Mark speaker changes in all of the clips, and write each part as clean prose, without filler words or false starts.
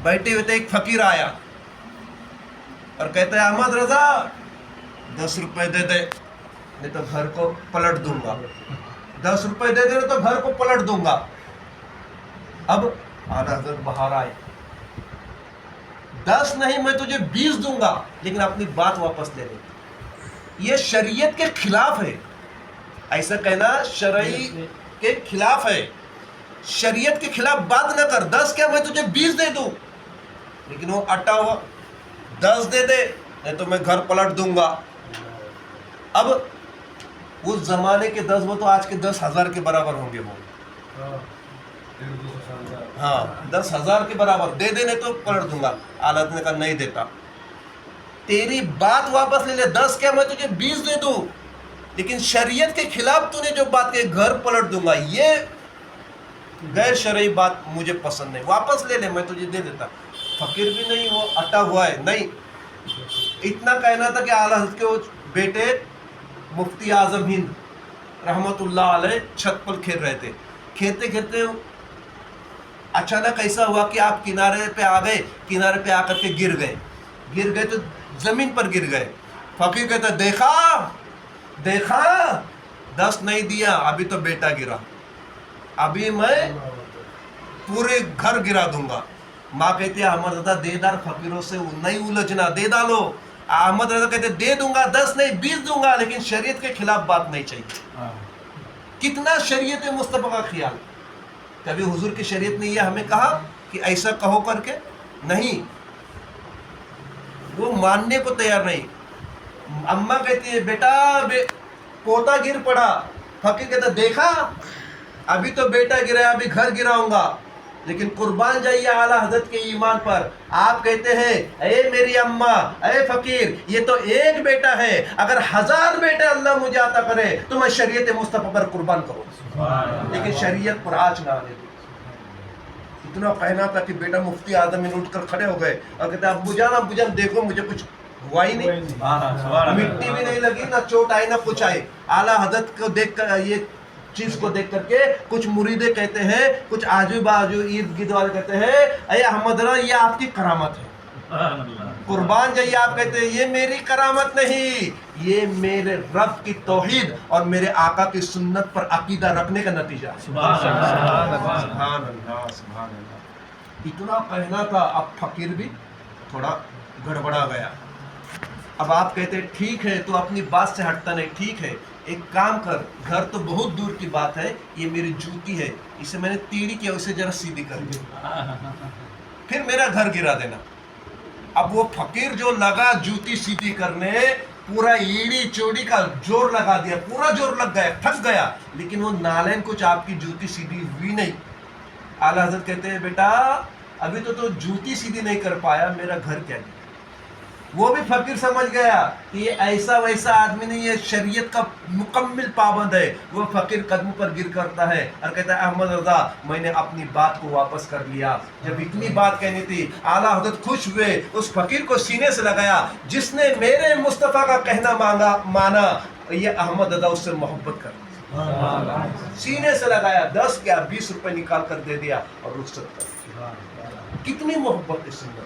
Speaker 1: बैठे हुए थे, एक फकीर आया और कहता है अहमद रजा 10 रुपए दे दे नहीं तो घर को पलट दूंगा, 10 रुपए दे दे तो घर को पलट दूंगा। अब आला हजरत बाहर आए, 10 नहीं मैं तुझे 20 दूंगा लेकिन अपनी बात वापस ले ले। ये शरीयत के खिलाफ है, ऐसा कहना शरई के खिलाफ है। शरीयत के खिलाफ बात न कर, 10 क्या मैं तुझे 20 दे दूं, लेकिन वो अटा हुआ 10 दे दे नहीं तो मैं घर पलट दूंगा। अब उस जमाने के 10 वो तो आज के 10,000 के बराबर होंगे वो। हाँ 10,000 के बराबर दे दे नहीं तो पलट दूंगा। आलत ने कहा नहीं देता, तेरी बात वापस ले ले, 10 क्या मैं तुझे 20 दे दूं, लेकिन शरीयत के खिलाफ तूने जो बात कही घर पलट दूंगा, ये गैर शरई बात मुझे पसंद नहीं, वापस ले ले मैं तुझे दे देता। फकीर भी नहीं, वो अटा हुआ है नहीं। इतना कहना था कि आला हज़रत के वो बेटे मुफ्ती आजम हिंद रहमतुल्लाह अलैह छत पर खेल रहे थे, खेलते खेलते अचानक ऐसा हुआ कि आप किनारे पे आ गए, किनारे पे आकर के गिर गए तो जमीन पर गिर गए। फकीर कहता देखा देखा 10 नहीं दिया, अभी तो बेटा गिरा, अभी मैं पूरे घर गिरा दूंगा। माँ कहती है अहमद रजा देदार फकीरों से नहीं उलझना, दे डालो। अहमद रजा कहते दे दूंगा, 10 नहीं 20 दूंगा, लेकिन शरीयत के खिलाफ बात नहीं चाहिए। कितना शरीयत मुस्तफा का ख्याल। कभी हुजूर की शरीयत ने यह हमें कहा कि ऐसा कहो करके, नहीं, वो मानने को तैयार नहीं। अम्मा कहती है बेटा पोता गिर पड़ा, फकीर कहता देखा अभी तो बेटा गिरा, अभी घर गिराऊंगा। लेकिन कुर्बान जाइए आला हजरत के ईमान पर। आप कहते हैं ए मेरी अम्मा, ए फकीर, ये तो एक बेटा है, अगर 1000 बेटे अल्लाह मुझे आता करे तो मैं शरीयत मुस्तफा पर कुर्बान करूँ, लेकिन शरीयत पर आँच ना आने दूँ। इतना कहना था कि बेटा मुफ्ती आजम हिंद उठ कर खड़े हो गए और कहते अब्बू जान देखो मुझे कुछ हुआ ही नहीं, मिट्टी भी नहीं लगी, ना चोट आई ना कुछ आई। आला हजरत को देख कर, ये चीज को देख करके कुछ मुरीदे कहते हैं, कुछ आजू बाजू ईद गिद वाले कहते हैं अरे अहमद रजा ये आपकी करामत है, कुर्बान जाइए। आप कहते हैं ये मेरी करामत नहीं, ये मेरे रब की तौहीद और मेरे आका की सुन्नत पर अकीदा रखने का नतीजा। सुभान अल्लाह, सुभान अल्लाह। इतना कहना था, अब फकीर भी थोड़ा गड़बड़ा गया। अब आप कहते हैं ठीक है, तो अपनी बात से हटता नहीं, ठीक है एक काम कर, घर तो बहुत दूर की बात है, ये मेरी जूती है, इसे मैंने टीढ़ी किया, उसे जरा सीधी कर दे, फिर मेरा घर गिरा देना। अब वो फकीर जो लगा जूती सीधी करने, पूरा ईड़ी चोड़ी का जोर लगा दिया, पूरा जोर लग गया, थक गया, लेकिन वो नालैन कुछ आपकी जूती सीधी हुई नहीं। आला हजरत कहते हैं बेटा अभी तो जूती सीधी नहीं कर पाया, मेरा घर क्या गिरा। वो भी फकीर समझ गया कि ये ऐसा वैसा आदमी नहीं है, शरीयत का मुकम्मिल पाबंद है। वो फकीर कदम पर गिर करता है और कहता है अहमद रजा मैंने अपनी बात को वापस कर लिया। जब इतनी बात कहनी थी, आला हजरत खुश हुए, उस फकीर को सीने से लगाया, जिसने मेरे मुस्तफ़ा का कहना माना, ये अहमद रजा उससे मोहब्बत कर, सीने से लगाया, 10 क्या 20 रुपए निकाल कर दे दिया और रुखसत कर। कितनी मोहब्बत है सुन्नत।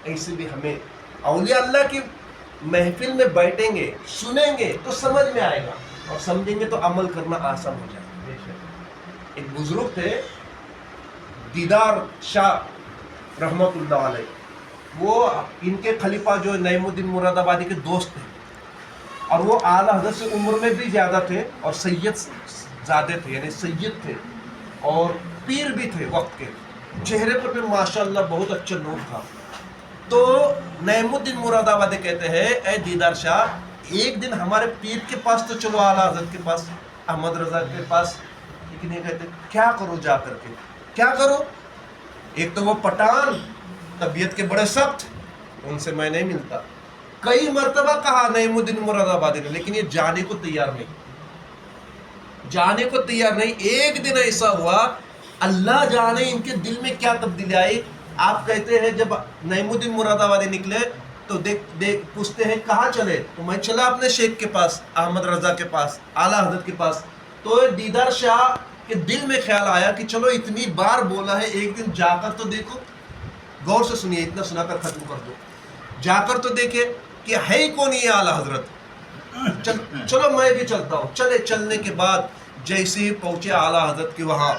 Speaker 1: ऐसे भी हमें औलिया अल्लाह की महफिल में बैठेंगे, सुनेंगे तो समझ में आएगा, और समझेंगे तो अमल करना आसान हो जाएगा। एक बुजुर्ग थे दीदार शाह रहमतुल्लाह अलैह, वो इनके खलीफा जो नईमुद्दीन मुरादाबादी के दोस्त थे, और वो आला हज़रत से उम्र में भी ज़्यादा थे और सैयद ज़्यादा थे, यानी सैयद थे और पीर भी थे वक्त के। चेहरे पर भी माशाअल्लाह बहुत अच्छा नूर था। तो नईमुद्दीन मुरादाबादी कहते हैं ए दीदार शाह एक दिन हमारे पीर के पास तो चलो, आला हज़रत के पास, अहमद रजा के पास। लेकिन ये कहते क्या करो जा करके, क्या करो, एक तो वो पठान तबीयत के बड़े सख्त, उनसे मैं नहीं मिलता। कई मर्तबा कहा नईमुद्दीन मुरादाबादी ने, लेकिन ये जाने को तैयार नहीं, जाने को तैयार नहीं। एक दिन ऐसा हुआ, अल्लाह जाने इनके दिल में क्या तब्दीली आई। आप कहते हैं जब नईमुद्दीन मुरादाबादी निकले तो देख पूछते हैं कहाँ चले, तो मैं चला अपने शेख के पास, अहमद रजा के पास, आला हजरत के पास। तो दीदार शाह کہ دل میں خیال آیا کہ چلو اتنی بار بولا ہے، ایک دن جا کر تو دیکھو. غور سے سنیے، اتنا سنا کر ختم کر دو. جا کر تو دیکھے کہ ہے ہی کون یہ اعلیٰ حضرت. چلو میں بھی چلتا ہوں. چلنے کے بعد جیسے ہی پہنچے اعلیٰ حضرت کے وہاں،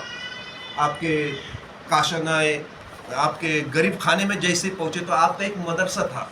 Speaker 1: آپ کے کاشانائے، آپ کے غریب خانے میں جیسے پہنچے تو آپ کا ایک مدرسہ تھا.